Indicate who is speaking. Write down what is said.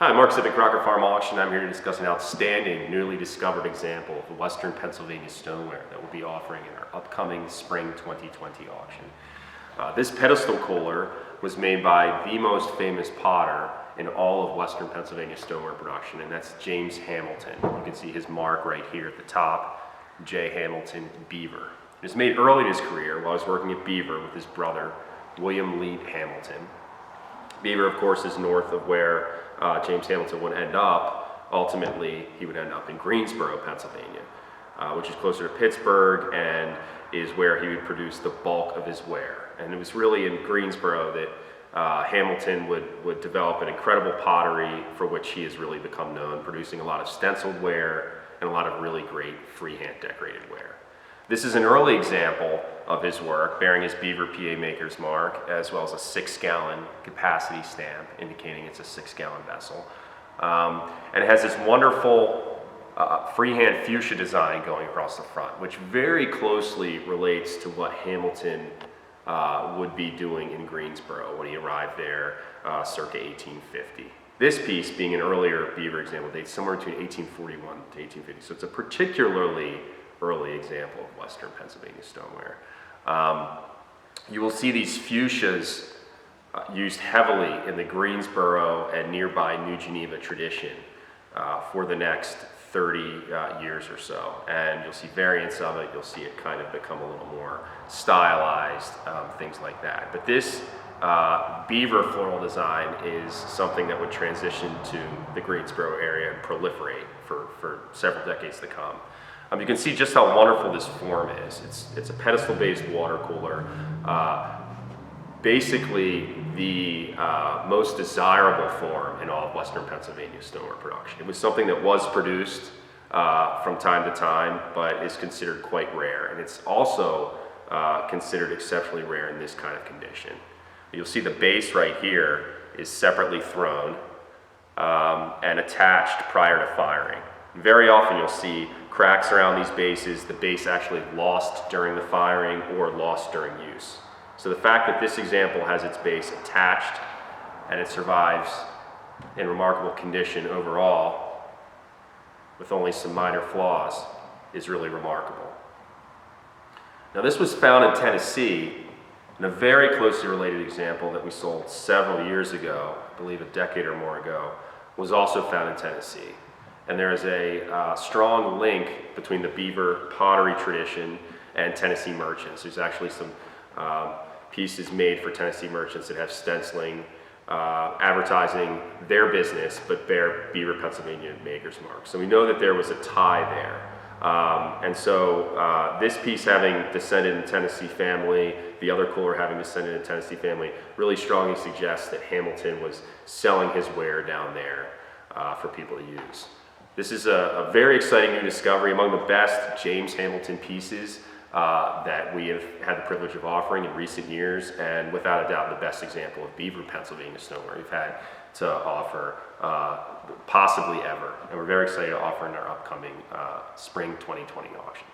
Speaker 1: Hi, Mark Civic Rocker Farm Auction. I'm here to discuss an outstanding, newly discovered example of Western Pennsylvania stoneware that we'll be offering in our upcoming Spring 2020 auction. This pedestal cooler was made by the most famous potter in all of Western Pennsylvania stoneware production, and that's James Hamilton. You can see his mark right here at the top, J. Hamilton Beaver. It was made early in his career while he was working at Beaver with his brother, William Lee Hamilton. Beaver, of course, is north of where James Hamilton would end up. Ultimately, he would end up in Greensboro, Pennsylvania, which is closer to Pittsburgh and is where he would produce the bulk of his ware. And it was really in Greensboro that Hamilton would develop an incredible pottery for which he has really become known, producing a lot of stenciled ware and a lot of really great freehand decorated ware. This is an early example of his work, bearing his Beaver PA Maker's mark, as well as a 6-gallon capacity stamp, indicating it's a 6-gallon vessel. And it has this wonderful freehand fuchsia design going across the front, which very closely relates to what Hamilton would be doing in Greensboro when he arrived there circa 1850. This piece, being an earlier Beaver example, dates somewhere between 1841 to 1850, so it's a particularly early example of Western Pennsylvania stoneware. You will see these fuchsias used heavily in the Greensboro and nearby New Geneva tradition for the next 30 years or so. And you'll see variants of it, you'll see it kind of become a little more stylized, things like that. But this Beaver floral design is something that would transition to the Greensboro area and proliferate for several decades to come. You can see just how wonderful this form is. It's a pedestal-based water cooler. Basically the most desirable form in all of Western Pennsylvania stoneware production. It was something that was produced from time to time, but is considered quite rare. And it's also considered exceptionally rare in this kind of condition. You'll see the base right here is separately thrown and attached prior to firing. Very often you'll see cracks around these bases, the base actually lost during the firing or lost during use. So the fact that this example has its base attached and it survives in remarkable condition overall with only some minor flaws is really remarkable. Now this was found in Tennessee, and a very closely related example that we sold several years ago, I believe a decade or more ago, was also found in Tennessee. And there is a strong link between the Beaver pottery tradition and Tennessee merchants. There's actually some pieces made for Tennessee merchants that have stenciling, advertising their business, but bear Beaver Pennsylvania Maker's mark. So we know that there was a tie there. And so this piece having descended in Tennessee family, the other cooler having descended in Tennessee family, really strongly suggests that Hamilton was selling his ware down there for people to use. This is a very exciting new discovery, among the best James Hamilton pieces that we have had the privilege of offering in recent years, and without a doubt the best example of Beaver Pennsylvania stoneware we've had to offer possibly ever. And we're very excited to offer in our upcoming Spring 2020 auction.